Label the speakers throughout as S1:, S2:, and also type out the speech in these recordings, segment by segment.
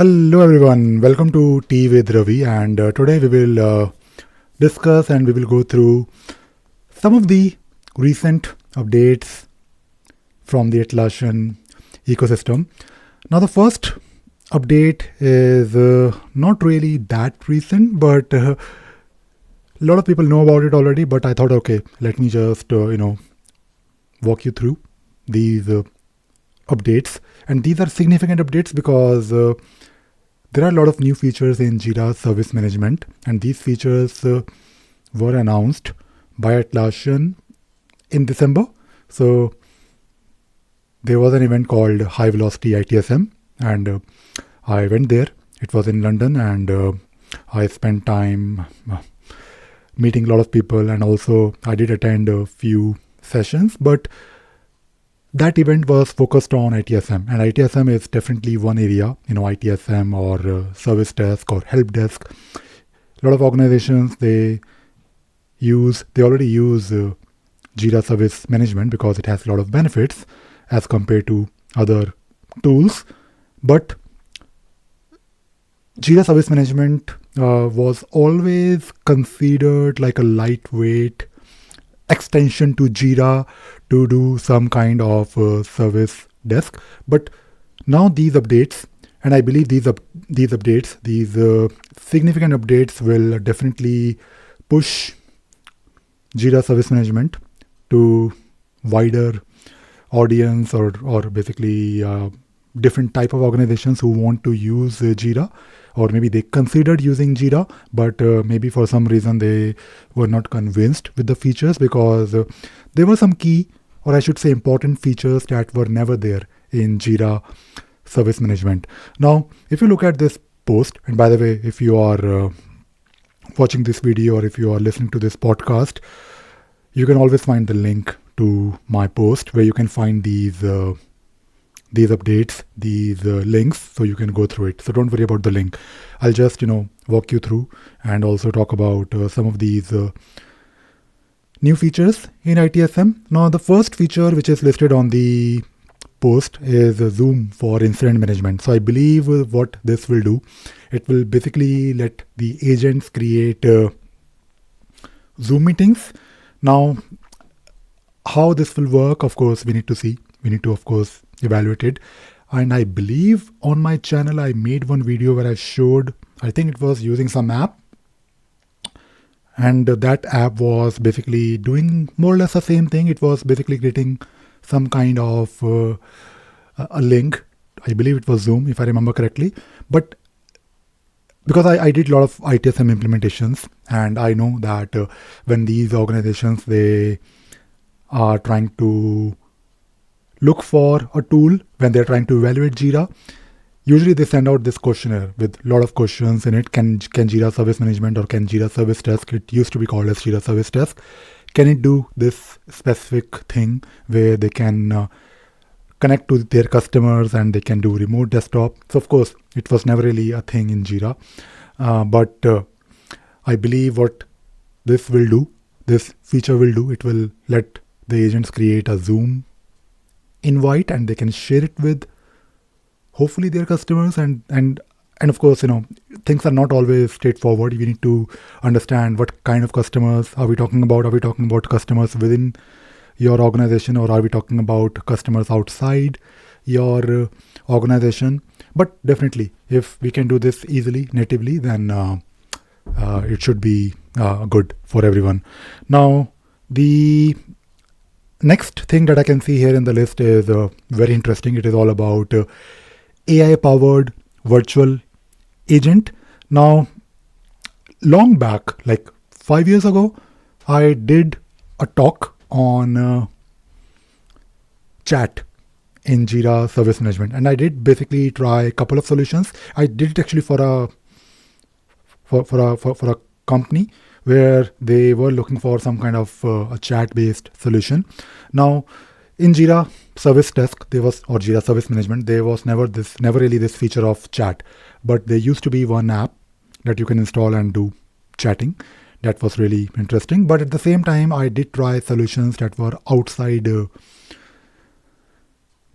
S1: Hello everyone, welcome to Tea with Ravi, and today we will discuss and we will go through some of the recent updates from the Atlassian ecosystem. Now the first update is not really that recent, but a lot of people know about it already, but I thought, okay, let me just walk you through these updates. And these are significant updates because there are a lot of new features in Jira service management, and these features were announced by Atlassian in December. So there was an event called High Velocity ITSM, and I went there. It was in London, and I spent time meeting a lot of people, and also I did attend a few sessions, but that event was focused on ITSM, and ITSM is definitely one area, ITSM or service desk or help desk. A lot of organizations, they already use Jira service management because it has a lot of benefits as compared to other tools. But Jira service management was always considered like a lightweight extension to Jira to do some kind of service desk. But now these updates, and I believe these significant updates will definitely push Jira service management to wider audience or basically different type of organizations who want to use Jira, or maybe they considered using Jira, but maybe for some reason they were not convinced with the features because there were some key, or I should say important features that were never there in Jira service management. Now, if you look at this post, and by the way, if you are watching this video or if you are listening to this podcast, you can always find the link to my post where you can find these updates, these links, so you can go through it. So don't worry about the link. I'll just, walk you through and also talk about some of these new features in ITSM. Now, the first feature which is listed on the post is Zoom for incident management. So I believe what this will do, it will basically let the agents create Zoom meetings. Now, how this will work, of course, we need to see. We need to, of course, evaluate it. And I believe on my channel, I made one video where I showed, I think it was using some app. And that app was basically doing more or less the same thing. It was basically getting some kind of a link. I believe it was Zoom, if I remember correctly. But because I did a lot of ITSM implementations, and I know that when these organizations, they are trying to look for a tool, when they're trying to evaluate Jira, usually they send out this questionnaire with a lot of questions in it. Can Jira Service Management or can Jira Service Desk, it used to be called as Jira Service Desk, can it do this specific thing where they can connect to their customers and they can do remote desktop? So of course, it was never really a thing in Jira. But I believe what this feature will do, it will let the agents create a Zoom invite and they can share it with hopefully their customers, and of course, things are not always straightforward. We need to understand what kind of customers are we talking about. Are we talking about customers within your organization, or are we talking about customers outside your organization? But definitely, if we can do this easily, natively, then it should be good for everyone. Now, the next thing that I can see here in the list is very interesting. It is all about AI-powered virtual agent. Now, long back, like 5 years ago, I did a talk on chat in Jira Service Management, and I did basically try a couple of solutions. I did it actually for a company where they were looking for some kind of a chat-based solution. Now, in Jira Service Desk, or Jira Service Management, there was never really this feature of chat, but there used to be one app that you can install and do chatting. That was really interesting. But at the same time, I did try solutions that were outside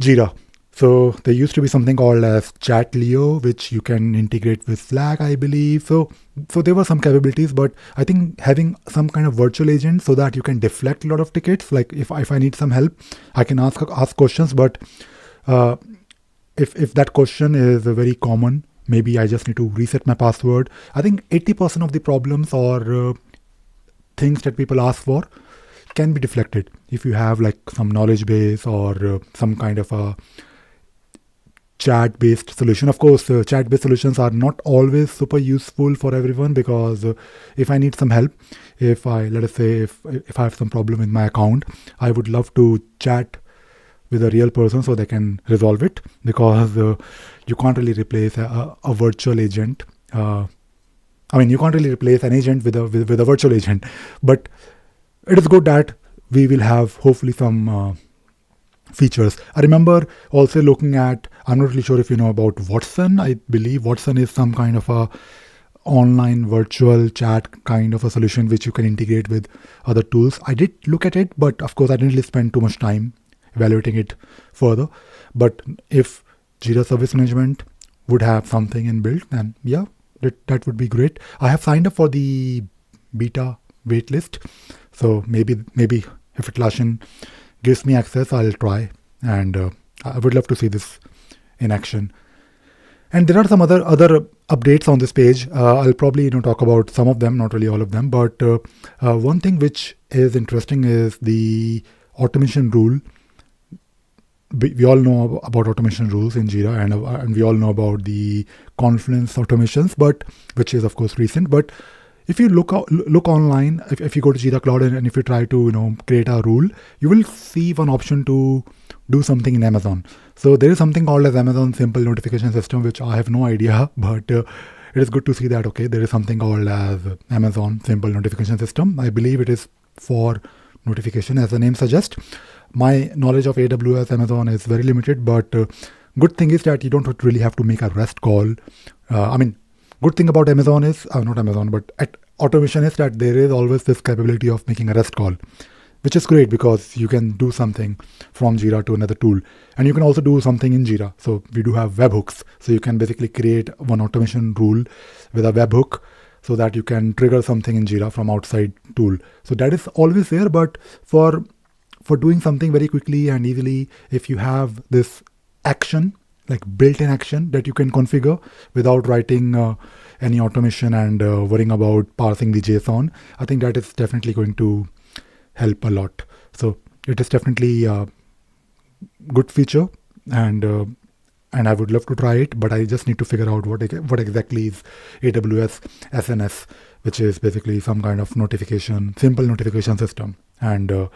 S1: Jira So there used to be something called as Chat Leo, which you can integrate with Slack, I believe. So there were some capabilities, but I think having some kind of virtual agent so that you can deflect a lot of tickets. Like if I need some help, I can ask questions. But uh, if that question is very common, maybe I just need to reset my password. I think 80% of the problems or things that people ask for can be deflected if you have like some knowledge base or some kind of a chat based solution. Of course, chat based solutions are not always super useful for everyone, because if I need some help, if I, let us say, if I have some problem in my account, I would love to chat with a real person so they can resolve it, because you can't really replace a virtual agent. I mean, you can't really replace an agent with a virtual agent, but it is good that we will have hopefully some features. I remember also looking at, I'm not really sure if you know about Watson. I believe Watson is some kind of a online virtual chat kind of a solution which you can integrate with other tools. I did look at it, but of course I didn't really spend too much time evaluating it further. But if Jira Service Management would have something inbuilt, then yeah, that would be great. I have signed up for the beta waitlist, so maybe if Atlassian gives me access, I'll try, and I would love to see this in action. And there are some other updates on this page. I'll probably talk about some of them, not really all of them. But one thing which is interesting is the automation rule. We all know about automation rules in Jira, and we all know about the Confluence automations, but which is of course recent. But if you look online, if you go to Jira Cloud and if you try to create a rule, you will see one option to do something in Amazon. So there is something called as Amazon Simple Notification System, which I have no idea, but it is good to see that there is something called as Amazon Simple Notification System. I believe it is for notification, as the name suggests. My knowledge of AWS Amazon is very limited, but good thing is that you don't really have to make a REST call. Good thing about Amazon is, not Amazon, but at automation is that there is always this capability of making a REST call, which is great because you can do something from Jira to another tool. And you can also do something in Jira. So we do have webhooks. So you can basically create one automation rule with a webhook so that you can trigger something in Jira from outside tool. So that is always there, but for doing something very quickly and easily, if you have this action, like built-in action that you can configure without writing any automation and worrying about parsing the JSON, I think that is definitely going to help a lot. So it is definitely a good feature, and I would love to try it, but I just need to figure out what exactly is AWS SNS, which is basically some kind of simple notification system. And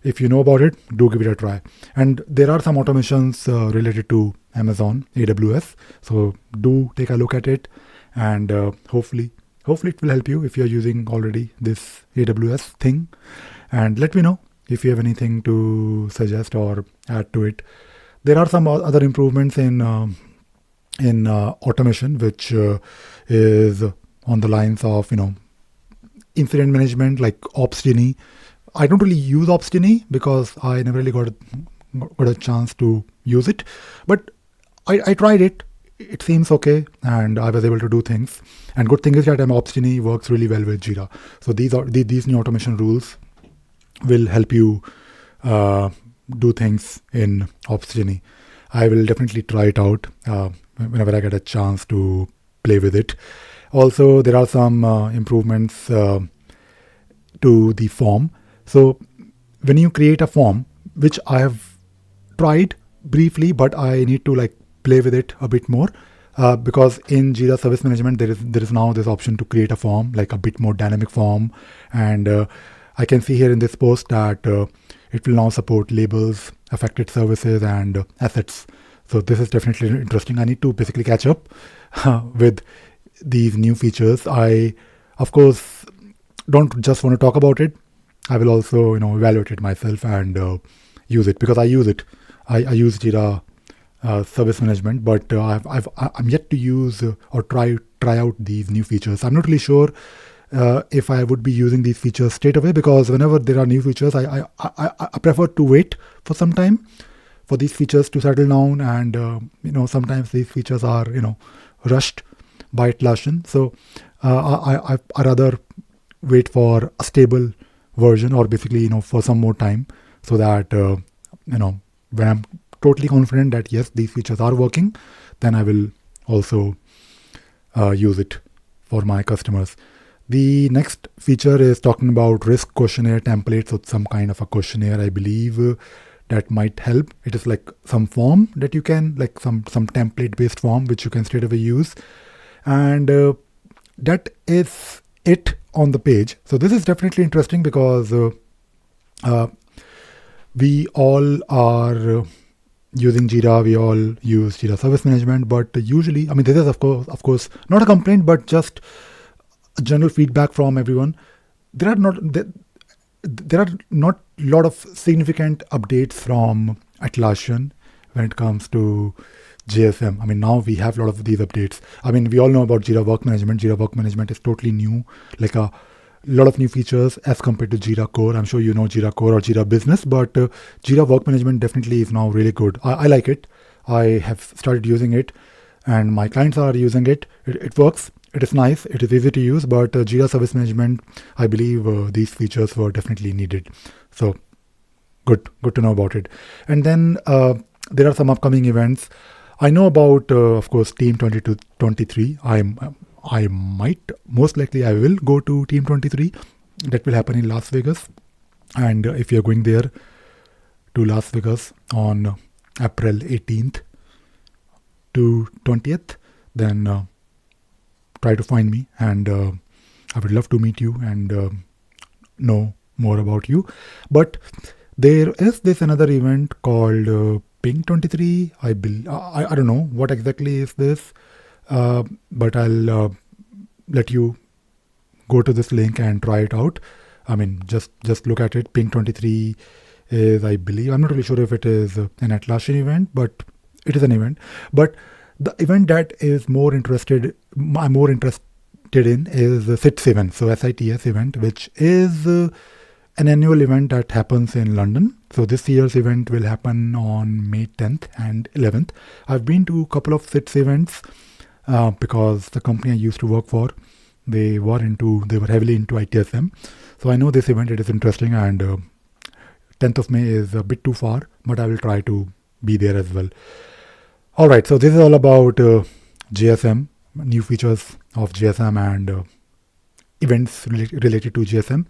S1: if you know about it, do give it a try. And there are some automations related to Amazon AWS, so do take a look at it, and hopefully it will help you if you're using already this AWS thing. And let me know if you have anything to suggest or add to it. There are some other improvements in automation, which is on the lines of incident management, like Opsgenie. I don't really use Opsgenie because I never really got a chance to use it, but I tried it. It seems okay, and I was able to do things. And good thing is that Opsgenie works really well with Jira. So these new automation rules will help you do things in Opsgenie. I will definitely try it out whenever I get a chance to play with it. Also, there are some improvements to the form. So when you create a form, which I have tried briefly, but I need to play with it a bit more, because in Jira Service Management there is now this option to create a form, like a bit more dynamic form. And I can see here in this post that it will now support labels, affected services, and assets. So this is definitely interesting. I need to basically catch up with these new features. I, of course, don't just want to talk about it. I will also, evaluate it myself and use it, because I use it. I use Jira Service Management, but I'm yet to use or try out these new features. I'm not really sure if I would be using these features straight away, because whenever there are new features, I prefer to wait for some time for these features to settle down, and sometimes these features are rushed by Atlassian. So I rather wait for a stable version, or basically for some more time, so that when I'm totally confident that yes, these features are working, then I will also use it for my customers. The next feature is talking about risk questionnaire templates, so some kind of a questionnaire, I believe, that might help. It is like some form that you can, like some template based form which you can straight away use, and that is it on the page. So this is definitely interesting because we all are using Jira. We all use Jira Service Management, but usually, I mean, this is of course not a complaint, but just a general feedback from everyone. There are not a lot of significant updates from Atlassian when it comes to JSM. I mean, now we have a lot of these updates. I mean, we all know about Jira Work Management. Jira Work Management is totally new, like a lot of new features as compared to Jira Core. I'm sure you know Jira Core or Jira Business, but Jira Work Management definitely is now really good. I like it. I have started using it, and my clients are using it. It works. It is nice. It is easy to use, but Jira Service Management, I believe these features were definitely needed. So good to know about it. And then there are some upcoming events. I know about, of course, Team 2023. I might, most likely I will go to Team 23. That will happen in Las Vegas. And if you're going there to Las Vegas on April 18th to 20th, then try to find me, and I would love to meet you and know more about you. But there is this another event called Ping 23. I don't know what exactly is this, but I'll let you go to this link and try it out. I mean, just look at it. Ping 23 is, I believe, I'm not really sure if it is an Atlassian event, but it is an event. But the event that I'm more interested in is the SITS event, so SITS event, which is an annual event that happens in London. So this year's event will happen on May 10th and 11th. I've been to a couple of SITS events because the company I used to work for, they were heavily into ITSM. So I know this event, it is interesting, and 10th of May is a bit too far, but I will try to be there as well. All right, so this is all about JSM, new features of JSM and events related to JSM.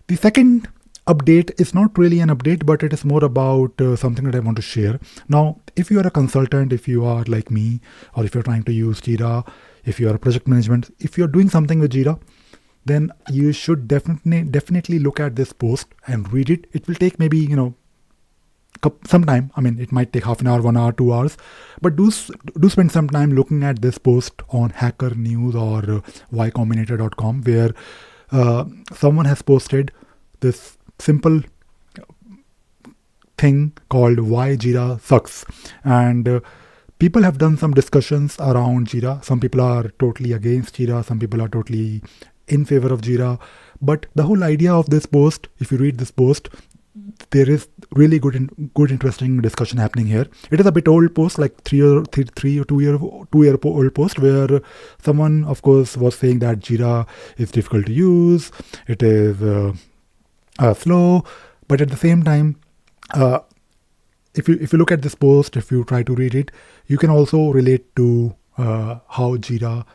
S1: The second update is not really an update, but it is more about something that I want to share. Now, if you are a consultant, if you are like me, or if you're trying to use Jira, if you are a project management, if you're doing something with Jira, then you should definitely look at this post and read it. It will take maybe, some time. I mean, it might take half an hour, 1 hour, 2 hours, but do spend some time looking at this post on Hacker News or ycombinator.com, where someone has posted this simple thing called Why Jira Sucks. And people have done some discussions around Jira. Some people are totally against Jira. Some people are totally in favor of Jira. But the whole idea of this post, if you read this post, there is really good interesting discussion happening here. It is a bit old post, like 2 year old post, where someone, of course, was saying that Jira is difficult to use. It is slow, but at the same time, if you look at this post, if you try to read it, you can also relate to how Jira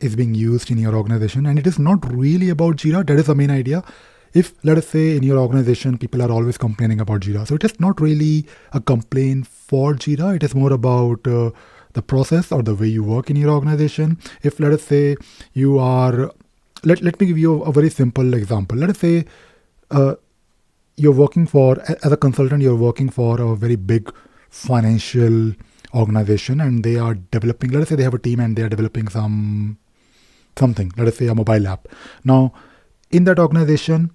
S1: is being used in your organization. And it is not really about Jira. That is the main idea. If, let us say, in your organization, people are always complaining about Jira, so it is not really a complaint for Jira. It is more about the process or the way you work in your organization. If, let us say, you are, let me give you a very simple example. Let us say you're working for, as a consultant, you're working for a very big financial organization, and they are developing, let us say they have a team and they are developing something, let us say a mobile app. Now, in that organization,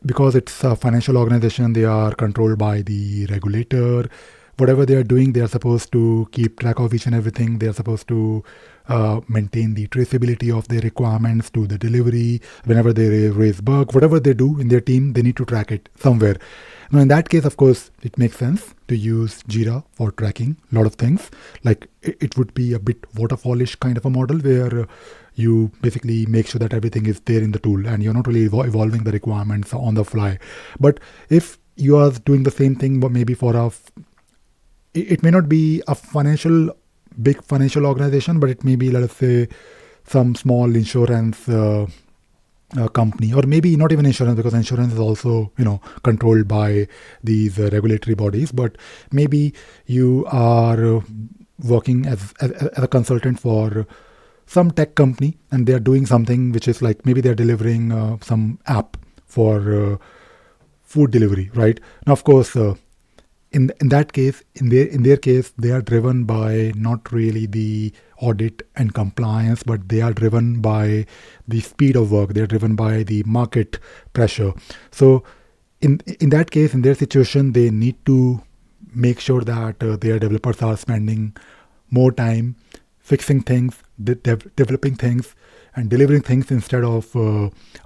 S1: because it's a financial organization, they are controlled by the regulator. whatever they are doing, they are supposed to keep track of each and everything. They are supposed to maintain the traceability of their requirements to the delivery. Whenever they raise bug, whatever they do in their team, they need to track it somewhere. Now, in that case, of course, it makes sense to use Jira for tracking a lot of things. Like it would be a bit waterfallish kind of a model where you basically make sure that everything is there in the tool and you're not really evolving the requirements on the fly. But if you are doing the same thing, but maybe for it may not be a big financial organization, but it may be, let us say, some small insurance company, or maybe not even insurance, because insurance is also controlled by these regulatory bodies. But maybe you are working as a consultant for some tech company, and they are doing something which is like maybe they're delivering some app for food delivery, right? Now, of course, in that case, in their case, they are driven by not really the audit and compliance, but they are driven by the speed of work. They are driven by the market pressure. So, in that case, in their situation, they need to make sure that their developers are spending more time fixing things, developing things, and delivering things instead of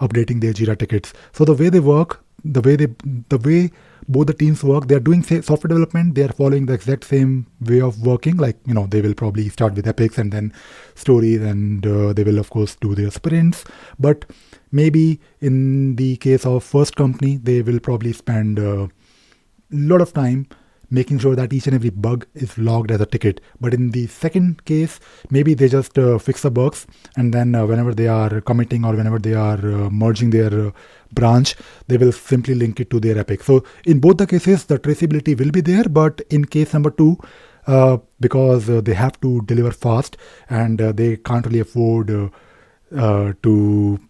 S1: updating their Jira tickets. So the way they work, the way both the teams work, they are doing software development. They are following the exact same way of working. Like they will probably start with epics and then stories, and they will of course do their sprints. But maybe in the case of first company, they will probably spend a lot of time making sure that each and every bug is logged as a ticket. But in the second case, maybe they just fix the bugs, and then whenever they are committing or whenever they are merging their branch, they will simply link it to their epic. So in both the cases, the traceability will be there. But in case number 2, because they have to deliver fast and they can't really afford to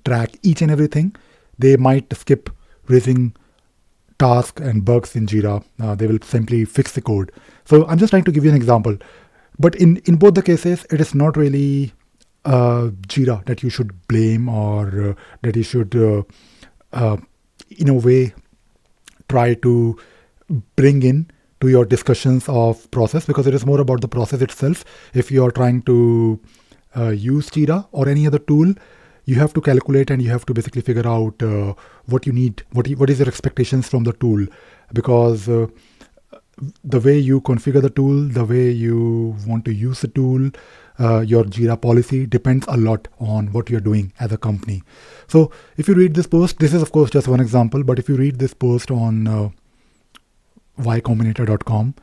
S1: track each and everything, they might skip raising tasks and bugs in Jira. They will simply fix the code. So I'm just trying to give you an example. But in both the cases, it is not really Jira that you should blame, or that you should, in a way, try to bring in to your discussions of process, because it is more about the process itself. If you are trying to use Jira or any other tool, you have to calculate and you have to basically figure out what you need, what is your expectations from the tool, because the way you configure the tool, the way you want to use the tool, your Jira policy depends a lot on what you're doing as a company. So if you read this post, this is of course just one example, but if you read this post on ycombinator.com,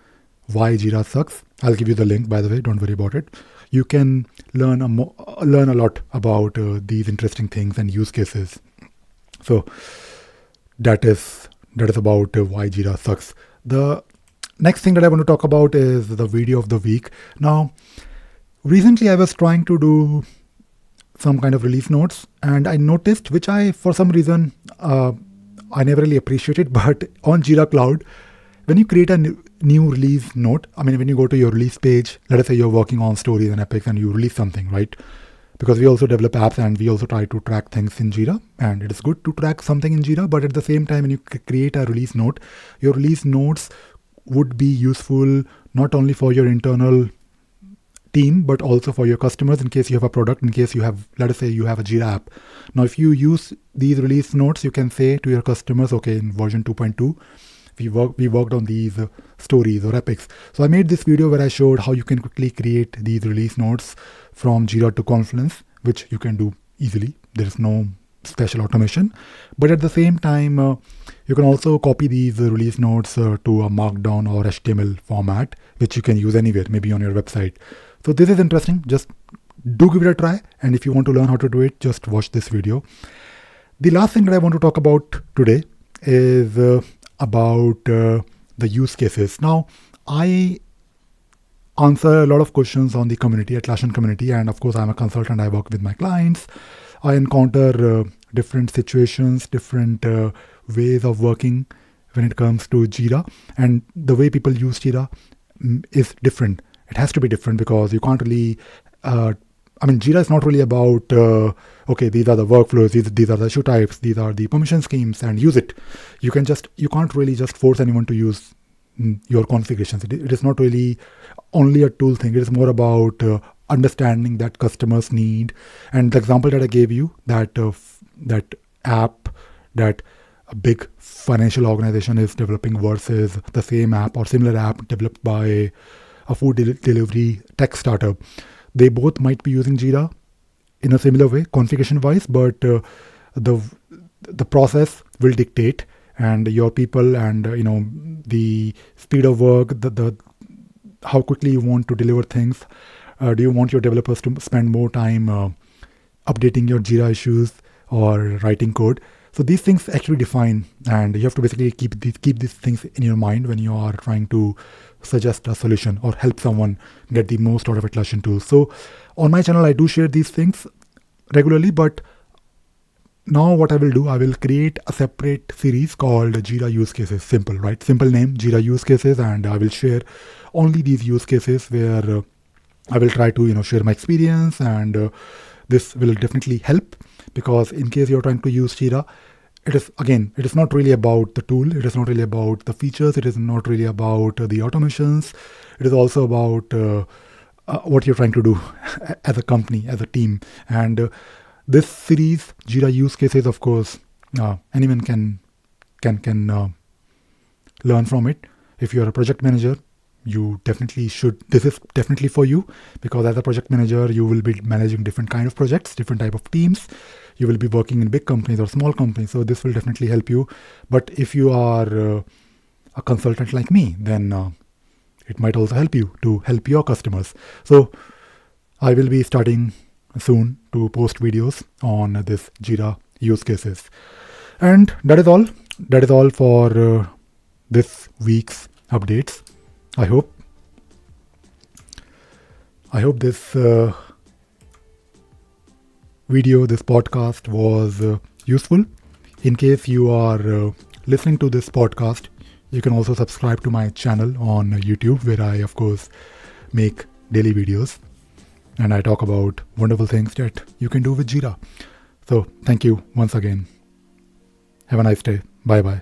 S1: why Jira sucks, I'll give you the link, by the way, don't worry about it. You can learn a lot about these interesting things and use cases. So that is about why Jira sucks. The next thing that I want to talk about is the video of the week. Now, recently I was trying to do some kind of release notes, and I noticed, which I, for some reason, I never really appreciated, but on Jira Cloud, when you create a new release note, when you go to your release page, let us say you're working on stories and epics and you release something, right? Because we also develop apps and we also try to track things in Jira, and it is good to track something in Jira, but at the same time, when you create a release note, your release notes would be useful not only for your internal team, but also for your customers, in case you have a product, in case you have, let us say you have a Jira app. Now, if you use these release notes, you can say to your customers, okay, in version 2.2, we worked on these stories or epics. So I made this video where I showed how you can quickly create these release notes from Jira to Confluence, which you can do easily. There is no special automation. But at the same time, you can also copy these release notes to a Markdown or HTML format, which you can use anywhere, maybe on your website. So this is interesting. Just do give it a try. And if you want to learn how to do it, just watch this video. The last thing that I want to talk about today is about the use cases. Now, I answer a lot of questions on the community, Atlassian community, and of course, I'm a consultant. I work with my clients. I encounter different situations, different ways of working when it comes to Jira, and the way people use Jira is different. It has to be different because you can't really Jira is not really about, okay, these are the workflows, these are the issue types, these are the permission schemes, and use it. You can't really just force anyone to use your configurations. It is not really only a tool thing. It is more about understanding that customers need. And the example that I gave you, that app that a big financial organization is developing versus the same app or similar app developed by a food delivery tech startup, they both might be using Jira in a similar way, configuration wise, but the process will dictate, and your people and the speed of work, the how quickly you want to deliver things. Do you want your developers to spend more time updating your Jira issues or writing code? So these things actually define, and you have to basically keep these things in your mind when you are trying to suggest a solution or help someone get the most out of Atlassian tools. So on my channel, I do share these things regularly, but now what I will do, I will create a separate series called Jira Use Cases. Simple, right? Simple name, Jira Use Cases, and I will share only these use cases where I will try to share my experience, and this will definitely help, because in case you're trying to use Jira, it is not really about the tool, it is not really about the features, it is not really about the automations, it is also about what you're trying to do as a company, as a team. And this series, Jira Use Cases, of course, anyone can learn from it. If you're a project manager, you definitely should. This is definitely for you, because as a project manager, you will be managing different kind of projects, different type of teams. You will be working in big companies or small companies, so this will definitely help you. But if you are a consultant like me, then it might also help you to help your customers. So I will be starting soon to post videos on this Jira use cases. And that is all. That is all for this week's updates. I hope this video, this podcast was useful. In case you are listening to this podcast, you can also subscribe to my channel on YouTube, where I, of course, make daily videos and I talk about wonderful things that you can do with Jira. So thank you once again. Have a nice day. Bye bye.